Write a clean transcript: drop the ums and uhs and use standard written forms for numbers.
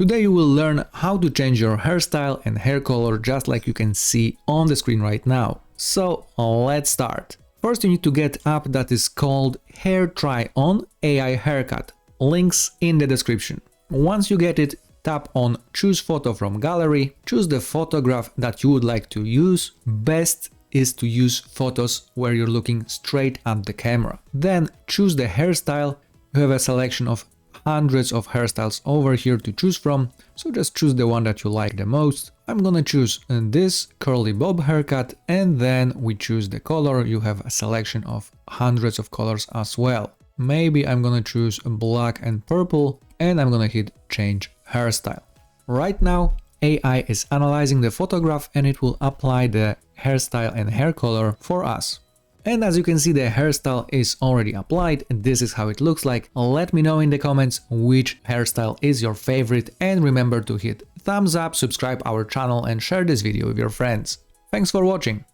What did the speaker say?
Today you will learn how to change your hairstyle and hair color just like you can see on the screen right now. So let's start. First you need to get app that is called Hair Try On AI Haircut. Links in the description. Once you get it, tap on Choose Photo from Gallery, choose the photograph that you would like to use. Best is to use photos where you're looking straight at the camera. Then choose the hairstyle. You have a selection of hundreds of hairstyles over here to choose from, so just choose the one that you like the most. I'm gonna choose this curly bob haircut, and then we choose the color. You have a selection of hundreds of colors as well. Maybe I'm gonna choose black and purple, and I'm gonna hit change hairstyle. Right now AI is analyzing the photograph and it will apply the hairstyle and hair color for us. And as you can see, the hairstyle is already applied. This is how it looks like. Let me know in the comments which hairstyle is your favorite, and remember to hit thumbs up, subscribe our channel and share this video with your friends. Thanks for watching.